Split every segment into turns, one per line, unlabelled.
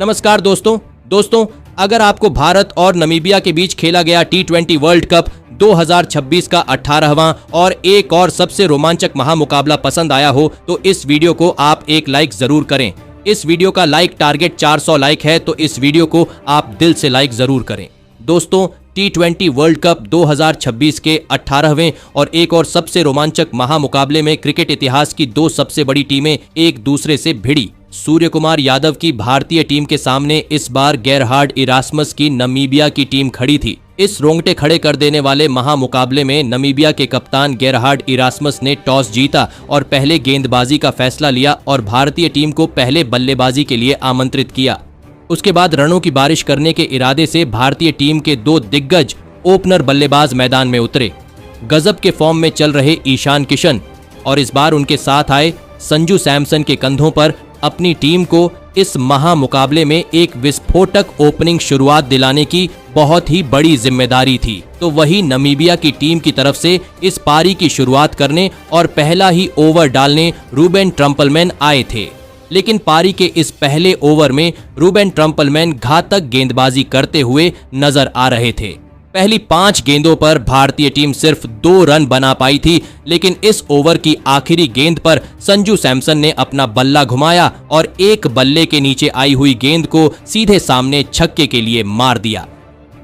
नमस्कार दोस्तों, अगर आपको भारत और नामीबिया के बीच खेला गया T20 वर्ल्ड कप 2026 का 18वां और एक और सबसे रोमांचक महामुकाबला पसंद आया हो तो इस वीडियो को आप एक लाइक जरूर करें। इस वीडियो का लाइक टारगेट 400 लाइक है, तो इस वीडियो को आप दिल से लाइक जरूर करें। दोस्तों, T20 वर्ल्ड कप 2026 के 18वें और एक और सबसे रोमांचक महामुकाबले में क्रिकेट इतिहास की दो सबसे बड़ी टीमें एक दूसरे से भिड़ी। सूर्य कुमार यादव की भारतीय टीम के सामने इस बार गेरहार्ड इरास्मस की नामीबिया की टीम खड़ी थी। इस रोंगटे खड़े कर देने वाले महामुकाबले में नामीबिया के कप्तान गेरहार्ड इरास्मस ने टॉस जीता और पहले गेंदबाजी का फैसला लिया और भारतीय टीम को पहले बल्लेबाजी के लिए आमंत्रित किया। उसके बाद रनों की बारिश करने के इरादे से भारतीय टीम के दो दिग्गज ओपनर बल्लेबाज मैदान में उतरे। गजब के फॉर्म में चल रहे ईशान किशन और इस बार उनके साथ आए संजू सैमसन के कंधों पर अपनी टीम को इस महामुकाबले में एक विस्फोटक ओपनिंग शुरुआत दिलाने की बहुत ही बड़ी जिम्मेदारी थी। तो वही नामीबिया की टीम की तरफ से इस पारी की शुरुआत करने और पहला ही ओवर डालने रूबेन ट्रम्पलमैन आए थे। लेकिन पारी के इस पहले ओवर में रूबेन ट्रम्पलमैन घातक गेंदबाजी करते हुए नजर आ रहे थे। पहली 5 गेंदों पर भारतीय टीम सिर्फ 2 रन बना पाई थी, लेकिन इस ओवर की आखिरी गेंद पर संजू सैमसन ने अपना बल्ला घुमाया और एक बल्ले के नीचे आई हुई गेंद को सीधे सामने छक्के के लिए मार दिया।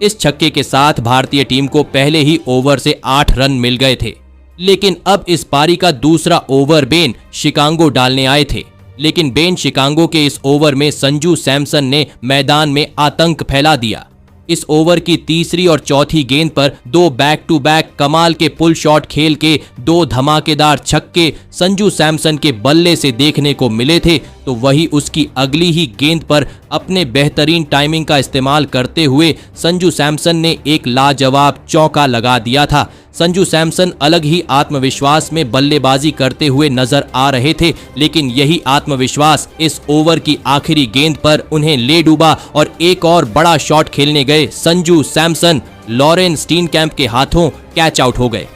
इस छक्के के साथ भारतीय टीम को पहले ही ओवर से 8 रन मिल गए थे। लेकिन अब इस पारी का दूसरा ओवर बेन शिकागो डालने आए थे, लेकिन बेन शिकागो के इस ओवर में संजू सैमसन ने मैदान में आतंक फैला दिया। इस ओवर की तीसरी और चौथी गेंद पर 2 बैक टू बैक कमाल के पुल शॉट खेल के 2 धमाकेदार छक्के संजू सैमसन के बल्ले से देखने को मिले थे। तो वही उसकी अगली ही गेंद पर अपने बेहतरीन टाइमिंग का इस्तेमाल करते हुए संजू सैमसन ने एक लाजवाब चौका लगा दिया था। संजू सैमसन अलग ही आत्मविश्वास में बल्लेबाजी करते हुए नजर आ रहे थे, लेकिन यही आत्मविश्वास इस ओवर की आखिरी गेंद पर उन्हें ले डूबा और एक और बड़ा शॉट खेलने गए संजू सैमसन लॉरेन स्टीनकैम्प के हाथों कैच आउट हो गए।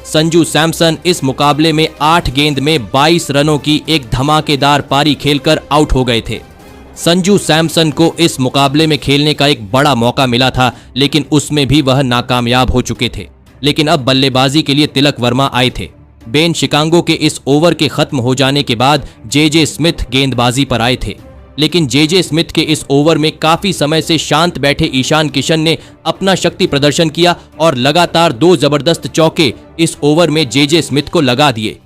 संजू सैमसन इस मुकाबले में 8 गेंद में 22 रनों की एक धमाकेदार पारी खेलकर आउट हो गए थे। संजू सैमसन को इस मुकाबले में खेलने का एक बड़ा मौका मिला था, लेकिन उसमें भी वह नाकामयाब हो चुके थे। लेकिन अब बल्लेबाजी के लिए तिलक वर्मा आए थे। बेन शिकागो के इस ओवर के खत्म हो जाने के बाद जे स्मिथ गेंदबाजी पर आए थे, लेकिन जे स्मिथ के इस ओवर में काफी समय से शांत बैठे ईशान किशन ने अपना शक्ति प्रदर्शन किया और लगातार 2 जबरदस्त चौके इस ओवर में जे स्मिथ को लगा दिए।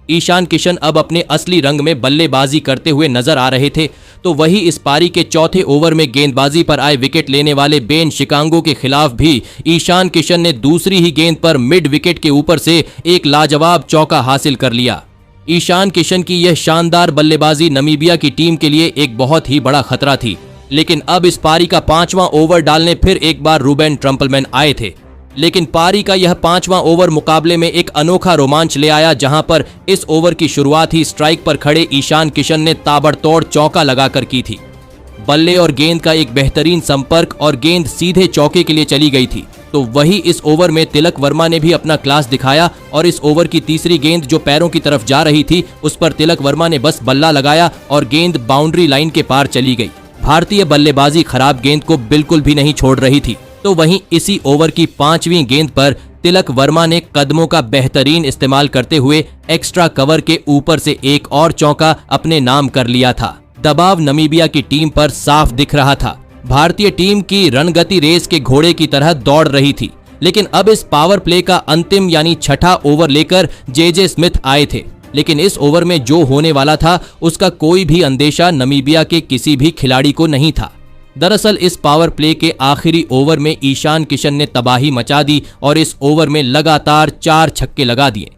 ईशान किशन अब अपने असली रंग में बल्लेबाजी करते हुए नजर आ रहे थे। तो वही इस पारी के चौथे ओवर में गेंदबाजी पर आए विकेट लेने वाले बेन शिकागो के खिलाफ भी ईशान किशन ने दूसरी ही गेंद पर मिड विकेट के ऊपर से एक लाजवाब चौका हासिल कर लिया। ईशान किशन की यह शानदार बल्लेबाजी नामीबिया की टीम के लिए एक बहुत ही बड़ा खतरा थी। लेकिन अब इस पारी का 5वां ओवर डालने फिर एक बार रूबेन ट्रम्पलमैन आए थे, लेकिन पारी का यह 5वां ओवर मुकाबले में एक अनोखा रोमांच ले आया, जहां पर इस ओवर की शुरुआत ही स्ट्राइक पर खड़े ईशान किशन ने ताबड़तोड़ चौका लगाकर की थी। बल्ले और गेंद का एक बेहतरीन संपर्क और गेंद सीधे चौके के लिए चली गई थी। तो वही इस ओवर में तिलक वर्मा ने भी अपना क्लास दिखाया और इस ओवर की तीसरी गेंद जो पैरों की तरफ जा रही थी उस पर तिलक वर्मा ने बस बल्ला लगाया और गेंद बाउंड्री लाइन के पार चली गई। भारतीय बल्लेबाजी खराब गेंद को बिल्कुल भी नहीं छोड़ रही थी। तो वहीं इसी ओवर की 5वीं गेंद पर तिलक वर्मा ने कदमों का बेहतरीन इस्तेमाल करते हुए एक्स्ट्रा कवर के ऊपर से एक और चौका अपने नाम कर लिया था। दबाव नामीबिया की टीम पर साफ दिख रहा था। भारतीय टीम की रणगति रेस के घोड़े की तरह दौड़ रही थी, लेकिन अब इस पावर प्ले का अंतिम यानी छठा ओवर लेकर जे स्मिथ आए थे। लेकिन इस ओवर में जो होने वाला था उसका कोई भी अंदेशा नामीबिया के किसी भी खिलाड़ी को नहीं था। दरअसल इस पावर प्ले के आखिरी ओवर में ईशान किशन ने तबाही मचा दी और इस ओवर में लगातार 4 छक्के लगा दिए।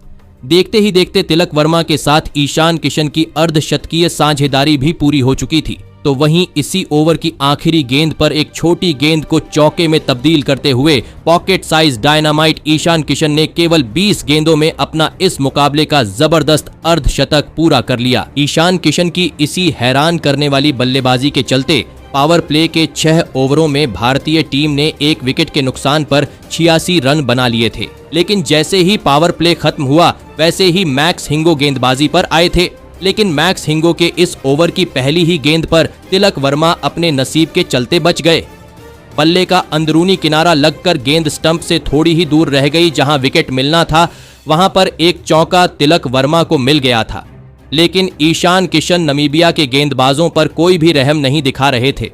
देखते ही देखते तिलक वर्मा के साथ ईशान किशन की अर्धशतकीय साझेदारी भी पूरी हो चुकी थी। तो वहीं इसी ओवर की आखिरी गेंद पर एक छोटी गेंद को चौके में तब्दील करते हुए pocket size dynamite Ishan Kishan ने केवल 20 गेंदों में अपना इस मुकाबले का जबरदस्त अर्धशतक पूरा कर लिया। ईशान किशन की इसी हैरान करने वाली बल्लेबाजी के चलते पावर प्ले के 6 ओवरों में भारतीय टीम ने 1 विकेट के नुकसान पर 86 रन बना लिए थे। लेकिन जैसे ही पावर प्ले खत्म हुआ वैसे ही मैक्स हिंगो गेंदबाजी पर आए थे। लेकिन मैक्स हिंगो के इस ओवर की पहली ही गेंद पर तिलक वर्मा अपने नसीब के चलते बच गए। बल्ले का अंदरूनी किनारा लगकर गेंद स्टंप से थोड़ी ही दूर रह गई। जहां विकेट मिलना था वहां पर एक चौका तिलक वर्मा को मिल गया था, लेकिन ईशान किशन नमीबिया के गेंदबाजों पर कोई भी रहम नहीं दिखा रहे थे।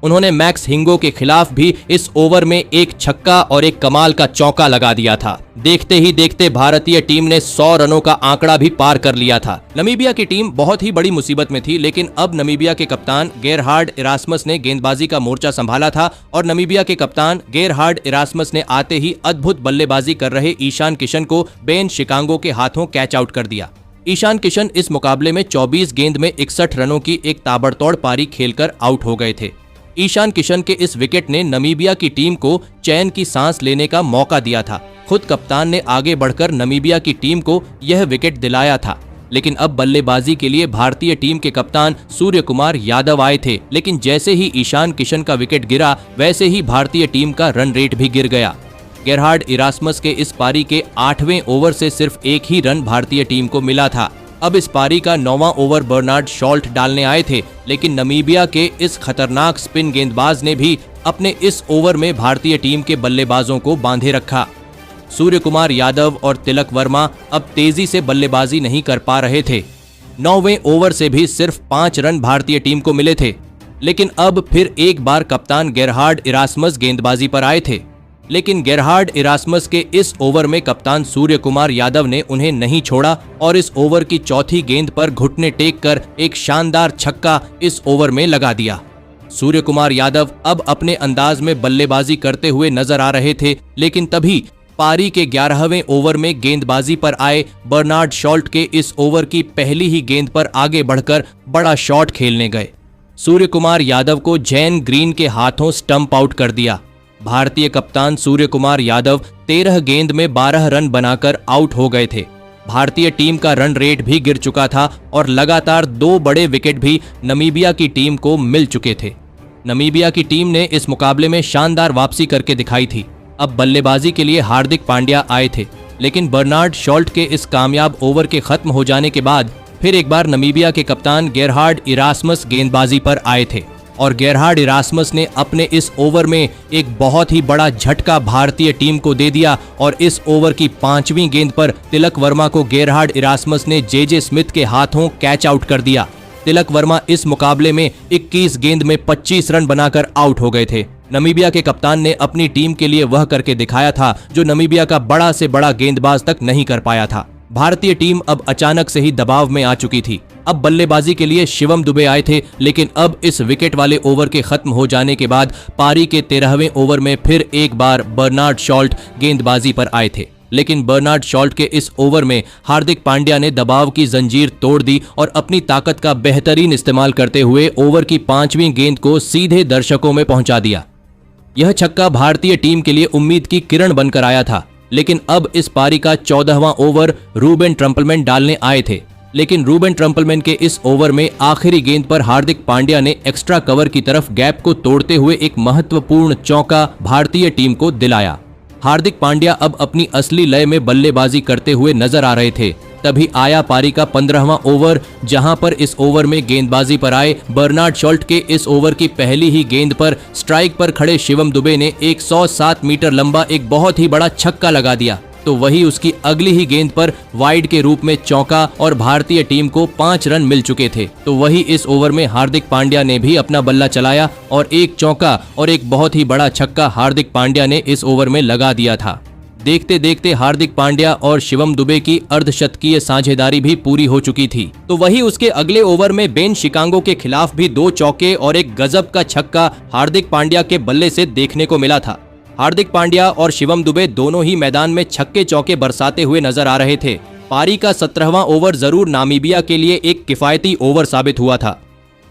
उन्होंने मैक्स हिंगो के खिलाफ भी इस ओवर में एक छक्का और एक कमाल का चौका लगा दिया था। देखते ही देखते भारतीय टीम ने 100 रनों का आंकड़ा भी पार कर लिया था। नमीबिया की टीम बहुत ही बड़ी मुसीबत में थी, लेकिन अब नमीबिया के कप्तान गेरहार्ड इरास्मस ने गेंदबाजी का मोर्चा संभाला था और नमीबिया के कप्तान गेरहार्ड इरास्मस ने आते ही अद्भुत बल्लेबाजी कर रहे ईशान किशन को बेन शिकांगो के हाथों कैच आउट कर दिया। ईशान किशन इस मुकाबले में 24 गेंद में 61 रनों की एक ताबड़तोड़ पारी खेलकर आउट हो गए थे। ईशान किशन के इस विकेट ने नमीबिया की टीम को चैन की सांस लेने का मौका दिया था। खुद कप्तान ने आगे बढ़कर नमीबिया की टीम को यह विकेट दिलाया था, लेकिन अब बल्लेबाजी के लिए भारतीय टीम के कप्तान सूर्य कुमार यादव आए थे। लेकिन जैसे ही ईशान किशन का विकेट गिरा वैसे ही भारतीय टीम का रन रेट भी गिर गया। गेरहार्ड इरास्मस के इस पारी के 8वें ओवर से सिर्फ एक ही रन भारतीय टीम को मिला था। अब इस पारी का 9वां ओवर बर्नार्ड शॉल्ट डालने आए थे, लेकिन नमीबिया के इस खतरनाक स्पिन गेंदबाज ने भी अपने इस ओवर में भारतीय टीम के बल्लेबाजों को बांधे रखा। सूर्य कुमार यादव और तिलक वर्मा अब तेजी से बल्लेबाजी नहीं कर पा रहे थे। 9वें ओवर से भी सिर्फ 5 रन भारतीय टीम को मिले थे, लेकिन अब फिर एक बार कप्तान गेरहार्ड इरास्मस गेंदबाजी पर आए थे। लेकिन गेरहार्ड इरास्मस के इस ओवर में कप्तान सूर्य कुमार यादव ने उन्हें नहीं छोड़ा और इस ओवर की चौथी गेंद पर घुटने टेक कर एक शानदार छक्का इस ओवर में लगा दिया। सूर्य कुमार यादव अब अपने अंदाज में बल्लेबाजी करते हुए नजर आ रहे थे, लेकिन तभी पारी के 11वें ओवर में गेंदबाजी पर आए बर्नार्ड शॉल्ट के इस ओवर की पहली ही गेंद पर आगे बढ़कर बड़ा शॉट खेलने गए। सूर्य कुमार यादव को जैन ग्रीन के हाथों स्टंप आउट कर दिया। भारतीय कप्तान सूर्य कुमार यादव 13 गेंद में 12 रन बनाकर आउट हो गए थे। भारतीय टीम का रन रेट भी गिर चुका था और लगातार 2 बड़े विकेट भी नमीबिया की टीम को मिल चुके थे। नमीबिया की टीम ने इस मुकाबले में शानदार वापसी करके दिखाई थी। अब बल्लेबाजी के लिए हार्दिक पांड्या आए थे, लेकिन बर्नार्ड शॉल्ट के इस कामयाब ओवर के खत्म हो जाने के बाद फिर एक बार नमीबिया के कप्तान गेरहार्ड इरास्मस गेंदबाजी पर आए थे और गेरहार्ड इरास्मस ने अपने इस ओवर में एक बहुत ही बड़ा झटका भारतीय टीम को दे दिया और इस ओवर की 5वीं गेंद पर तिलक वर्मा को गेरहार्ड इरास्मस ने जे स्मिथ के हाथों कैच आउट कर दिया। तिलक वर्मा इस मुकाबले में 21 गेंद में 25 रन बनाकर आउट हो गए थे। नमीबिया के कप्तान ने अपनी टीम के लिए वह करके दिखाया था जो नमीबिया का बड़ा से बड़ा गेंदबाज तक नहीं कर पाया था। भारतीय टीम अब अचानक से ही दबाव में आ चुकी थी। अब बल्लेबाजी के लिए शिवम दुबे आए थे, लेकिन अब इस विकेट वाले ओवर के खत्म हो जाने के बाद पारी के 13वें ओवर में फिर एक बार बर्नार्ड शॉल्ट गेंदबाजी पर आए थे। लेकिन बर्नार्ड शॉल्ट के इस ओवर में हार्दिक पांड्या ने दबाव की जंजीर तोड़ दी और अपनी ताकत का बेहतरीन इस्तेमाल करते हुए ओवर की 5वीं गेंद को सीधे दर्शकों में पहुंचा दिया। यह छक्का भारतीय टीम के लिए उम्मीद की किरण बनकर आया था, लेकिन अब इस पारी का 14वां ओवर रूबेन ट्रम्पलमैन डालने आए थे। लेकिन रूबेन ट्रम्पलमैन के इस ओवर में आखिरी गेंद पर हार्दिक पांड्या ने एक्स्ट्रा कवर की तरफ गैप को तोड़ते हुए एक महत्वपूर्ण चौका भारतीय टीम को दिलाया। हार्दिक पांड्या अब अपनी असली लय में बल्लेबाजी करते हुए नजर आ रहे थे। तभी आया पारी का 15वां ओवर, जहां पर इस ओवर में गेंदबाजी पर आए बर्नार्ड शॉल्ट के इस ओवर की पहली ही गेंद पर स्ट्राइक पर खड़े शिवम दुबे ने 107 मीटर लंबा एक बहुत ही बड़ा छक्का लगा दिया। तो वही उसकी अगली ही गेंद पर वाइड के रूप में चौका और भारतीय टीम को 5 रन मिल चुके थे। तो वही इस ओवर में हार्दिक पांड्या ने भी अपना बल्ला चलाया और एक चौका और एक बहुत ही बड़ा छक्का हार्दिक पांड्या ने इस ओवर में लगा दिया था। देखते देखते हार्दिक पांड्या और शिवम दुबे की अर्धशतकीय साझेदारी भी पूरी हो चुकी थी। तो वही उसके अगले ओवर में बेन शिकांगो के खिलाफ भी 2 चौके और एक गजब का छक्का हार्दिक पांड्या के बल्ले से देखने को मिला था। हार्दिक पांड्या और शिवम दुबे दोनों ही मैदान में छक्के चौके बरसाते हुए नजर आ रहे थे। पारी का 17वां ओवर जरूर नामीबिया के लिए एक किफायती ओवर साबित हुआ था।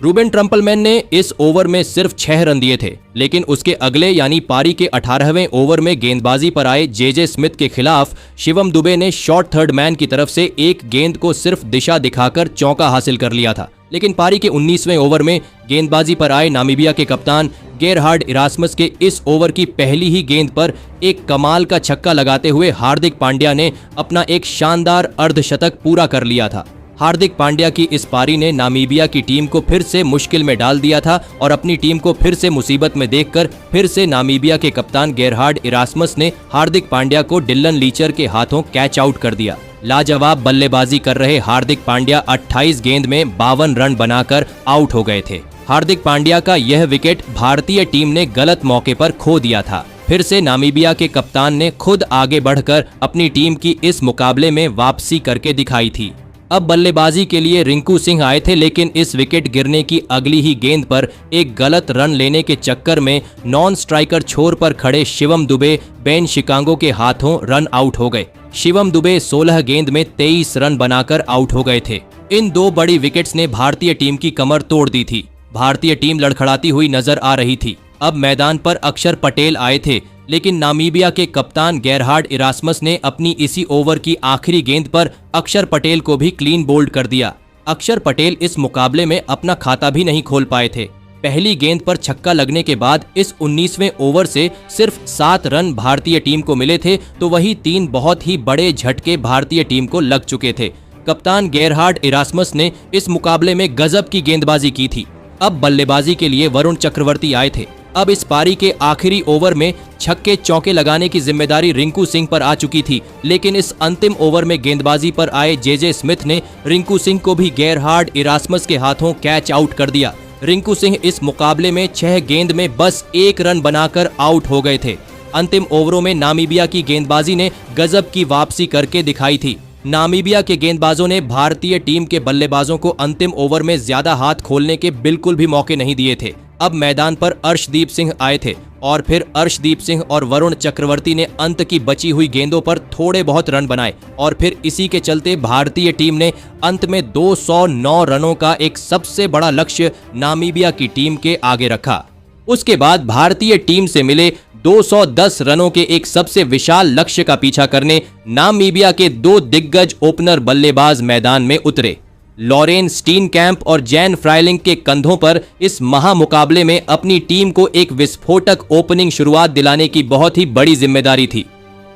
रूबेन ट्रम्पलमैन ने इस ओवर में सिर्फ 6 रन दिए थे, लेकिन उसके अगले यानी पारी के 18वें ओवर में गेंदबाजी पर आए जे स्मिथ के खिलाफ शिवम दुबे ने शॉर्ट थर्ड मैन की तरफ से एक गेंद को सिर्फ दिशा दिखाकर चौका हासिल कर लिया था। लेकिन पारी के 19वें ओवर में गेंदबाजी पर आए नामीबिया के कप्तान गेरहार्ड इरास्मस के इस ओवर की पहली ही गेंद पर एक कमाल का छक्का लगाते हुए हार्दिक पांड्या ने अपना एक शानदार अर्धशतक पूरा कर लिया था। हार्दिक पांड्या की इस पारी ने नामीबिया की टीम को फिर से मुश्किल में डाल दिया था और अपनी टीम को फिर से मुसीबत में देखकर फिर से नामीबिया के कप्तान गेरहार्ड इरास्मस ने हार्दिक पांड्या को डिलन लीचर के हाथों कैच आउट कर दिया। लाजवाब बल्लेबाजी कर रहे हार्दिक पांड्या 28 गेंद में 52 रन बनाकर आउट हो गए थे। हार्दिक पांड्या का यह विकेट भारतीय टीम ने गलत मौके पर खो दिया था। फिर से नामीबिया के कप्तान ने खुद आगे बढ़कर अपनी टीम की इस मुकाबले में वापसी करके दिखाई थी। अब बल्लेबाजी के लिए रिंकू सिंह आए थे, लेकिन इस विकेट गिरने की अगली ही गेंद पर एक गलत रन लेने के चक्कर में नॉन स्ट्राइकर छोर पर खड़े शिवम दुबे बेन शिकागो के हाथों रन आउट हो गए। शिवम दुबे 16 गेंद में 23 रन बनाकर आउट हो गए थे। इन दो बड़ी विकेट्स ने भारतीय टीम की कमर तोड़ दी थी। भारतीय टीम लड़खड़ाती हुई नजर आ रही थी। अब मैदान पर अक्षर पटेल आए थे, लेकिन नामीबिया के कप्तान गेरहार्ड इरास्मस ने अपनी इसी ओवर की आखिरी गेंद पर अक्षर पटेल को भी क्लीन बोल्ड कर दिया। अक्षर पटेल इस मुकाबले में अपना खाता भी नहीं खोल पाए थे। पहली गेंद पर छक्का लगने के बाद इस 19वें ओवर से सिर्फ 7 रन भारतीय टीम को मिले थे, तो वही 3 बहुत ही बड़े झटके भारतीय टीम को लग चुके थे। कप्तान गेरहार्ड इरास्मस ने इस मुकाबले में गजब की गेंदबाजी की थी। अब बल्लेबाजी के लिए वरुण चक्रवर्ती आए थे। अब इस पारी के आखिरी ओवर में छक्के चौके लगाने की जिम्मेदारी रिंकू सिंह पर आ चुकी थी, लेकिन इस अंतिम ओवर में गेंदबाजी पर आए जेजे स्मिथ ने रिंकू सिंह को भी गेरहार्ड इरास्मस के हाथों कैच आउट कर दिया। रिंकू सिंह इस मुकाबले में 6 गेंद में बस 1 रन बनाकर आउट हो गए थे। अंतिम ओवरों में नामीबिया की गेंदबाजी ने गजब की वापसी करके दिखाई थी। नामीबिया के गेंदबाजों ने भारतीय टीम के बल्लेबाजों को अंतिम ओवर में ज्यादा हाथ खोलने के बिल्कुल भी मौके नहीं दिए थे। अब मैदान पर अर्शदीप सिंह आए थे और फिर अर्शदीप सिंह और वरुण चक्रवर्ती ने अंत की बची हुई गेंदों पर थोड़े बहुत रन बनाए और फिर इसी के चलते भारतीय टीम ने अंत में 209 रनों का एक सबसे बड़ा लक्ष्य नामीबिया की टीम के आगे रखा। उसके बाद भारतीय टीम से मिले 210 रनों के एक सबसे विशाल लक्ष्य का पीछा करने नामीबिया के 2 दिग्गज ओपनर बल्लेबाज मैदान में उतरे। लॉरेन स्टीनकैंप और जैन फ्राइलिंग के कंधों पर इस महामुकाबले में अपनी टीम को एक विस्फोटक ओपनिंग शुरुआत दिलाने की बहुत ही बड़ी जिम्मेदारी थी।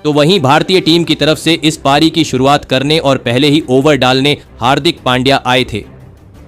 तो वहीं भारतीय टीम की तरफ से इस पारी की शुरुआत करने और पहले ही ओवर डालने हार्दिक पांड्या आए थे,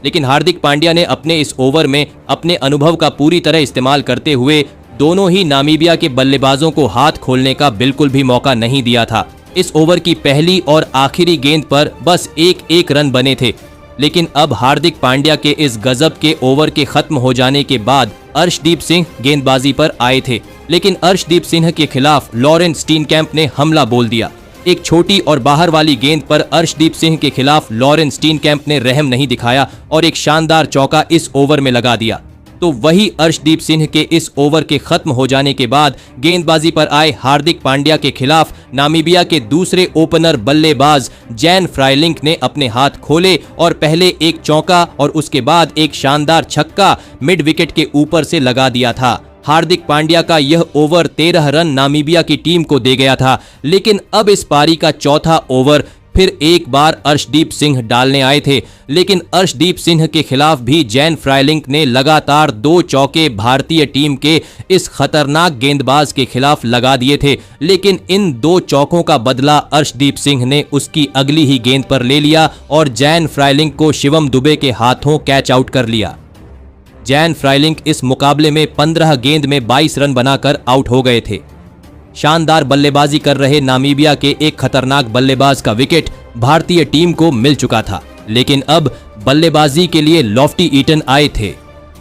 लेकिन हार्दिक पांड्या ने अपने इस ओवर में अपने अनुभव का पूरी तरह इस्तेमाल करते हुए दोनों ही नामीबिया के बल्लेबाजों को हाथ खोलने का बिल्कुल भी मौका नहीं दिया था। इस ओवर की पहली और आखिरी गेंद पर बस एक रन बने थे, लेकिन अब हार्दिक पांड्या के इस गजब के ओवर के खत्म हो जाने के बाद अर्शदीप सिंह गेंदबाजी पर आए थे, लेकिन अर्शदीप सिंह के खिलाफ लॉरेन स्टीनकैंप ने हमला बोल दिया। एक छोटी और बाहर वाली गेंद पर अर्शदीप सिंह के खिलाफ लॉरेन स्टीनकैंप ने रहम नहीं दिखाया और एक शानदार चौका इस ओवर में लगा दिया। तो वही अर्शदीप सिंह के इस ओवर के खत्म हो जाने के बाद गेंदबाजी पर आए हार्दिक पांड्या के खिलाफ नामीबिया के दूसरे ओपनर बल्लेबाज जैन फ्राइलिंग ने अपने हाथ खोले और पहले एक चौका और उसके बाद एक शानदार छक्का मिड विकेट के ऊपर से लगा दिया था। हार्दिक पांड्या का यह ओवर 13 रन नामीबिया की टीम को दे गया था, लेकिन अब इस पारी का चौथा ओवर फिर एक बार अर्शदीप सिंह डालने आए थे, लेकिन अर्शदीप सिंह के खिलाफ भी जैन फ्राइलिंग ने लगातार 2 चौके भारतीय टीम के इस खतरनाक गेंदबाज के खिलाफ लगा दिए थे, लेकिन इन 2 चौकों का बदला अर्शदीप सिंह ने उसकी अगली ही गेंद पर ले लिया और जैन फ्राइलिंग को शिवम दुबे के हाथों कैच आउट कर लिया। जैन फ्राइलिंग इस मुकाबले में 15 गेंद में 22 रन बनाकर आउट हो गए थे। शानदार बल्लेबाजी कर रहे नामीबिया के एक खतरनाक बल्लेबाज का विकेट भारतीय टीम को मिल चुका था, लेकिन अब बल्लेबाजी के लिए लॉफ्टी ईटन आए थे।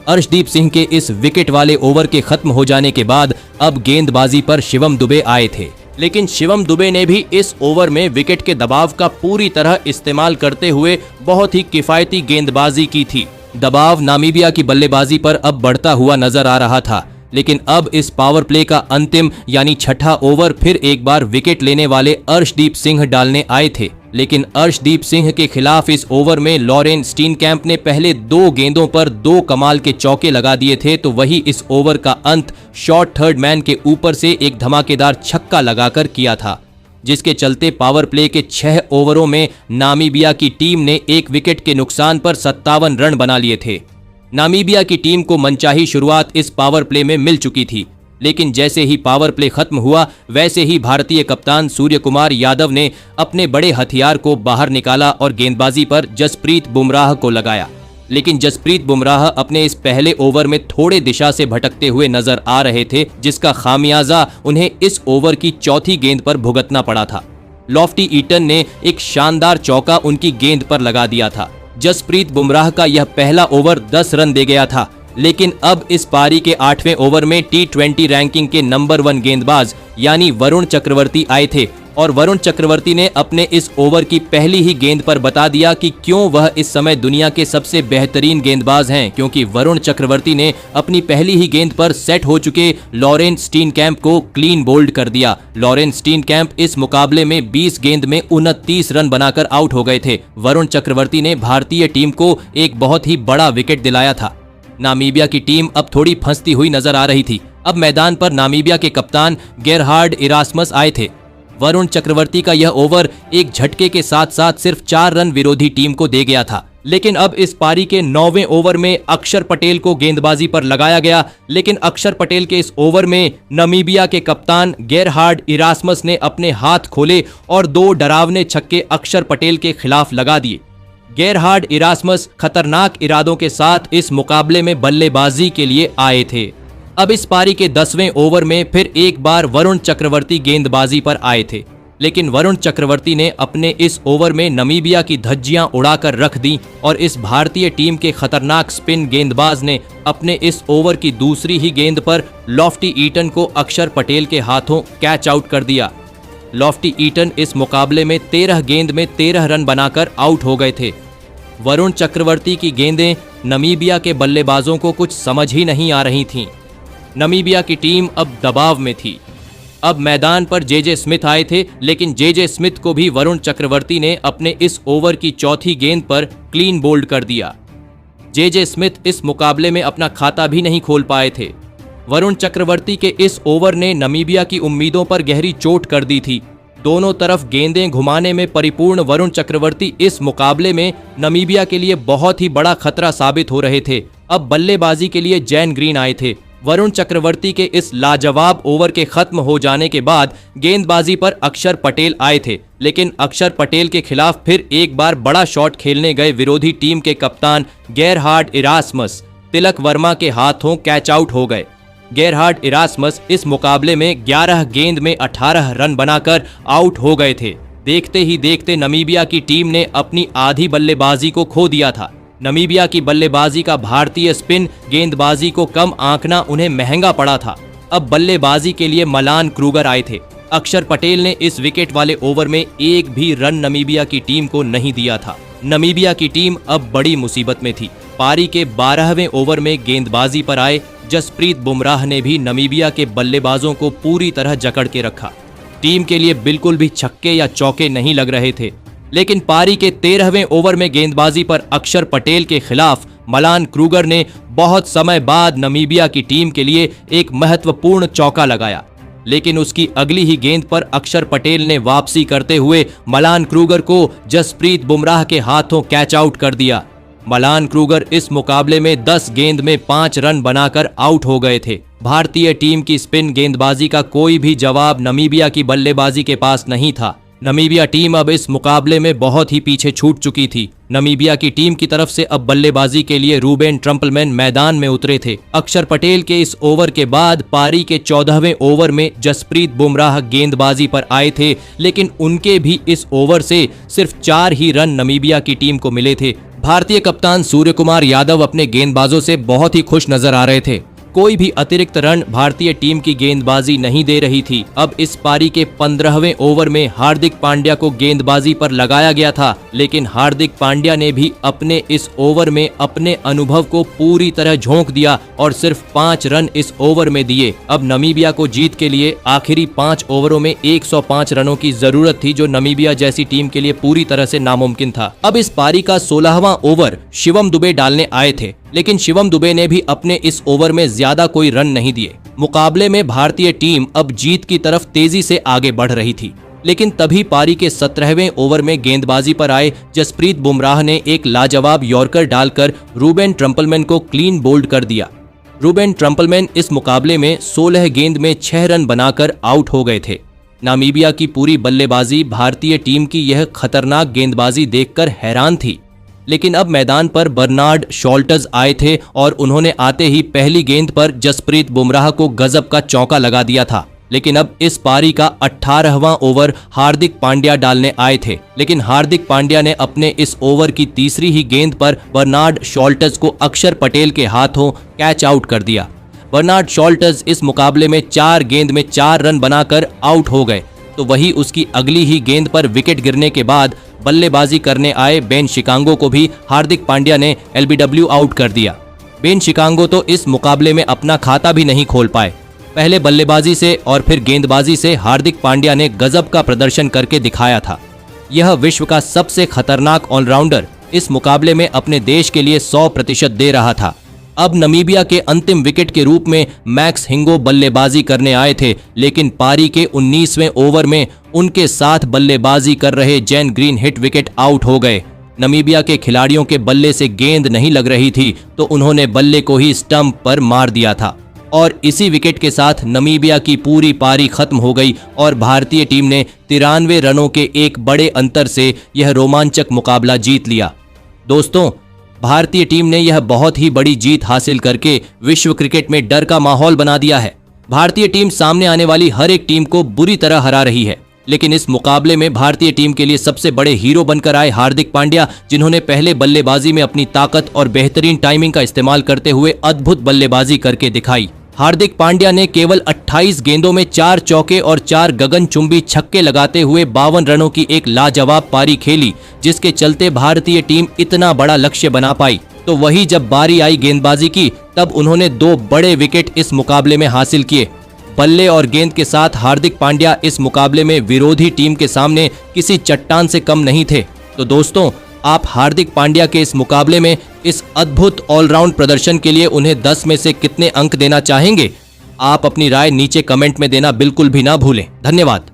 अर्शदीप सिंह के इस विकेट वाले ओवर के खत्म हो जाने के बाद अब गेंदबाजी पर शिवम दुबे आए थे, लेकिन शिवम दुबे ने भी इस ओवर में विकेट के दबाव का पूरी तरह इस्तेमाल करते हुए बहुत ही किफायती गेंदबाजी की थी। दबाव नामीबिया की बल्लेबाजी पर अब बढ़ता हुआ नजर आ रहा था, लेकिन अब इस पावर प्ले का अंतिम यानी छठा ओवर फिर एक बार विकेट लेने वाले अर्शदीप सिंह डालने आए थे, लेकिन अर्शदीप सिंह के खिलाफ इस ओवर में लॉरेन स्टीनकैंप ने पहले 2 गेंदों पर 2 कमाल के चौके लगा दिए थे, तो वही इस ओवर का अंत शॉर्ट थर्ड मैन के ऊपर से एक धमाकेदार छक्का लगाकर किया था, जिसके चलते पावर प्ले के 6 ओवरों में नामीबिया की टीम ने 1 विकेट के नुकसान पर 57 रन बना लिए थे। नामीबिया की टीम को मनचाही शुरुआत इस पावर प्ले में मिल चुकी थी, लेकिन जैसे ही पावर प्ले खत्म हुआ वैसे ही भारतीय कप्तान सूर्य कुमार यादव ने अपने बड़े हथियार को बाहर निकाला और गेंदबाजी पर जसप्रीत बुमराह को लगाया। लेकिन जसप्रीत बुमराह अपने इस पहले ओवर में थोड़े दिशा से भटकते हुए नजर आ रहे थे, जिसका खामियाजा उन्हें इस ओवर की चौथी गेंद पर भुगतना पड़ा था। लॉफ्टी ईटन ने एक शानदार चौका उनकी गेंद पर लगा दिया था। जसप्रीत बुमराह का यह पहला ओवर 10 रन दे गया था, लेकिन अब इस पारी के 8वें ओवर में T20 रैंकिंग के नंबर 1 गेंदबाज यानी वरुण चक्रवर्ती आए थे और वरुण चक्रवर्ती ने अपने इस ओवर की पहली ही गेंद पर बता दिया कि क्यों वह इस समय दुनिया के सबसे बेहतरीन गेंदबाज हैं, क्योंकि वरुण चक्रवर्ती ने अपनी पहली ही गेंद पर सेट हो चुके लॉरेन स्टीनकैम्प को क्लीन बोल्ड कर दिया। लॉरेन स्टीनकैम्प इस मुकाबले में 20 गेंद में 29 रन बनाकर आउट हो गए थे। वरुण चक्रवर्ती ने भारतीय टीम को एक बहुत ही बड़ा विकेट दिलाया था। नामीबिया की टीम अब थोड़ी फंसती हुई नजर आ रही थी। अब मैदान पर नामीबिया के कप्तान गेरहार्ड इरास्मस आए थे। वरुण चक्रवर्ती का यह ओवर एक झटके के साथ साथ सिर्फ 4 रन विरोधी टीम को दे गया था। लेकिन अब इस पारी के 9वें ओवर में अक्षर पटेल को गेंदबाजी पर लगाया गया, लेकिन अक्षर पटेल के इस ओवर में नामीबिया के कप्तान गेरहार्ड इरास्मस ने अपने हाथ खोले और 2 डरावने छक्के अक्षर पटेल के खिलाफ लगा दिए। गेरहार्ड इरास्मस खतरनाक इरादों के साथ इस मुकाबले में बल्लेबाजी के लिए आए थे। अब इस पारी के 10वें ओवर में फिर एक बार वरुण चक्रवर्ती गेंदबाजी पर आए थे, लेकिन वरुण चक्रवर्ती ने अपने इस ओवर में नामीबिया की धज्जियां उड़ाकर रख दी और इस भारतीय टीम के खतरनाक स्पिन गेंदबाज ने अपने इस ओवर की दूसरी ही गेंद पर लॉफ्टी ईटन को अक्षर पटेल के हाथों कैच आउट कर दिया। लॉफ्टी ईटन इस मुकाबले में 13 गेंद में 13 रन बनाकर आउट हो गए थे। वरुण चक्रवर्ती की गेंदें नामीबिया के बल्लेबाजों को कुछ समझ ही नहीं आ रही थीं। नामीबिया की टीम अब दबाव में थी। अब मैदान पर जे स्मिथ आए थे, लेकिन जे स्मिथ को भी वरुण चक्रवर्ती ने अपने इस ओवर की चौथी गेंद पर क्लीन बोल्ड कर दिया। जे स्मिथ इस मुकाबले में अपना खाता भी नहीं खोल पाए थे। वरुण चक्रवर्ती के इस ओवर ने नामीबिया की उम्मीदों पर गहरी चोट कर दी थी। दोनों तरफ गेंदें घुमाने में परिपूर्ण वरुण चक्रवर्ती इस मुकाबले में नामीबिया के लिए बहुत ही बड़ा खतरा साबित हो रहे थे। अब बल्लेबाजी के लिए जैन ग्रीन आए थे। वरुण चक्रवर्ती के इस लाजवाब ओवर के खत्म हो जाने के बाद गेंदबाजी पर अक्षर पटेल आए थे, लेकिन अक्षर पटेल के खिलाफ फिर एक बार बड़ा शॉट खेलने गए विरोधी टीम के कप्तान गेरहार्ड इरास्मस तिलक वर्मा के हाथों कैच आउट हो गए। गेरहार्ड इरास्मस इस मुकाबले में 11 गेंद में 18 रन बनाकर आउट हो गए थे। देखते ही देखते नामीबिया की टीम ने अपनी आधी बल्लेबाजी को खो दिया था। नामीबिया की बल्लेबाजी का भारतीय स्पिन गेंदबाजी को कम आंकना उन्हें महंगा पड़ा था। अब बल्लेबाजी के लिए मलान क्रूगर आए थे। अक्षर पटेल ने इस विकेट वाले ओवर में एक भी रन नामीबिया की टीम को नहीं दिया था। नामीबिया की टीम अब बड़ी मुसीबत में थी। पारी के 12वें ओवर में गेंदबाजी पर आए जसप्रीत बुमराह ने भी नामीबिया के बल्लेबाजों को पूरी तरह जकड़ के रखा। टीम के लिए बिल्कुल भी छक्के या चौके नहीं लग रहे थे, लेकिन पारी के 13वें ओवर में गेंदबाजी पर अक्षर पटेल के खिलाफ मलान क्रूगर ने बहुत समय बाद नामीबिया की टीम के लिए एक महत्वपूर्ण चौका लगाया, लेकिन उसकी अगली ही गेंद पर अक्षर पटेल ने वापसी करते हुए मलान क्रूगर को जसप्रीत बुमराह के हाथों कैच आउट कर दिया। मलान क्रूगर इस मुकाबले में 10 गेंद में 5 रन बनाकर आउट हो गए थे। भारतीय टीम की स्पिन गेंदबाजी का कोई भी जवाब नामीबिया की बल्लेबाजी के पास नहीं था। नामीबिया टीम अब इस मुकाबले में बहुत ही पीछे छूट चुकी थी। नामीबिया की टीम की तरफ से अब बल्लेबाजी के लिए रूबेन ट्रम्पलमैन मैदान में उतरे थे। अक्षर पटेल के इस ओवर के बाद पारी के 14वें ओवर में जसप्रीत बुमराह गेंदबाजी पर आए थे, लेकिन उनके भी इस ओवर से सिर्फ 4 ही रन नामीबिया की टीम को मिले थे। भारतीय कप्तान सूर्य कुमार यादव अपने गेंदबाजों से बहुत ही खुश नजर आ रहे थे। कोई भी अतिरिक्त रन भारतीय टीम की गेंदबाजी नहीं दे रही थी। अब इस पारी के 15वें ओवर में हार्दिक पांड्या को गेंदबाजी पर लगाया गया था, लेकिन हार्दिक पांड्या ने भी अपने इस ओवर में अपने अनुभव को पूरी तरह झोंक दिया और सिर्फ 5 रन इस ओवर में दिए। अब नामीबिया को जीत के लिए आखिरी 5 ओवरों में 105 रनों की जरूरत थी, जो नामीबिया जैसी टीम के लिए पूरी तरह से नामुमकिन था। अब इस पारी का 16वां ओवर शिवम दुबे डालने आए थे, लेकिन शिवम दुबे ने भी अपने इस ओवर में ज्यादा कोई रन नहीं दिए। मुकाबले में भारतीय टीम अब जीत की तरफ तेजी से आगे बढ़ रही थी, लेकिन तभी पारी के 17वें ओवर में गेंदबाजी पर आए जसप्रीत बुमराह ने एक लाजवाब यॉर्कर डालकर रूबेन ट्रम्पलमैन को क्लीन बोल्ड कर दिया। रूबेन ट्रम्पलमैन इस मुकाबले में 16 गेंद में 6 रन बनाकर आउट हो गए थे। नामीबिया की पूरी बल्लेबाजी भारतीय टीम की यह खतरनाक गेंदबाजी देखकर हैरान थी, लेकिन अब मैदान पर बर्नार्ड शॉल्टर्स आए थे और उन्होंने आते ही पहली गेंद पर जसप्रीत बुमराह को गजब का चौका लगा दिया था। लेकिन अब इस पारी का 18वां ओवर हार्दिक पांड्या डालने आए थे, लेकिन हार्दिक पांड्या ने अपने इस ओवर की तीसरी ही गेंद पर बर्नार्ड शॉल्टर्स को अक्षर पटेल के हाथों कैच आउट कर दिया। बर्नार्ड शॉल्टर्स इस मुकाबले में 4 गेंद में 4 रन बनाकर आउट हो गए, तो वही उसकी अगली ही गेंद पर विकेट गिरने के बाद बल्लेबाजी करने आए बेन शिकागो को भी हार्दिक पांड्या ने एलबीडब्ल्यू आउट कर दिया। बेन शिकागो तो इस मुकाबले में अपना खाता भी नहीं खोल पाए। पहले बल्लेबाजी से और फिर गेंदबाजी से हार्दिक पांड्या ने गजब का प्रदर्शन करके दिखाया था। यह विश्व का सबसे खतरनाक ऑलराउंडर इस मुकाबले में अपने देश के लिए 100% दे रहा था। अब नमीबिया के अंतिम विकेट के रूप में मैक्स हिंगो बल्लेबाजी करने आए थे, लेकिन पारी के 19वें ओवर में उनके साथ बल्लेबाजी कर रहे Jain green hit wicket out हो गए। नमीबिया के खिलाड़ियों के बल्ले से गेंद नहीं लग रही थी, तो उन्होंने बल्ले को ही स्टंप पर मार दिया था और इसी विकेट के साथ नमीबिया की पूरी पारी खत्म हो गई और भारतीय टीम ने 93 रनों के एक बड़े अंतर से यह रोमांचक मुकाबला जीत लिया। दोस्तों, भारतीय टीम ने यह बहुत ही बड़ी जीत हासिल करके विश्व क्रिकेट में डर का माहौल बना दिया है। भारतीय टीम सामने आने वाली हर एक टीम को बुरी तरह हरा रही है, लेकिन इस मुकाबले में भारतीय टीम के लिए सबसे बड़े हीरो बनकर आए हार्दिक पांड्या, जिन्होंने पहले बल्लेबाजी में अपनी ताकत और बेहतरीन टाइमिंग का इस्तेमाल करते हुए अद्भुत बल्लेबाजी करके दिखाई। हार्दिक पांड्या ने केवल 28 गेंदों में 4 चौके और 4 गगनचुंबी छक्के लगाते हुए 52 रनों की एक लाजवाब पारी खेली, जिसके चलते भारतीय टीम इतना बड़ा लक्ष्य बना पाई। तो वही जब बारी आई गेंदबाजी की, तब उन्होंने 2 बड़े विकेट इस मुकाबले में हासिल किए। बल्ले और गेंद के साथ हार्दिक पांड्या इस मुकाबले में विरोधी टीम के सामने किसी चट्टान से कम नहीं थे। तो दोस्तों, आप हार्दिक पांड्या के इस मुकाबले में इस अद्भुत ऑलराउंड प्रदर्शन के लिए उन्हें 10 में से कितने अंक देना चाहेंगे? आप अपनी राय नीचे कमेंट में देना बिल्कुल भी ना भूलें। धन्यवाद।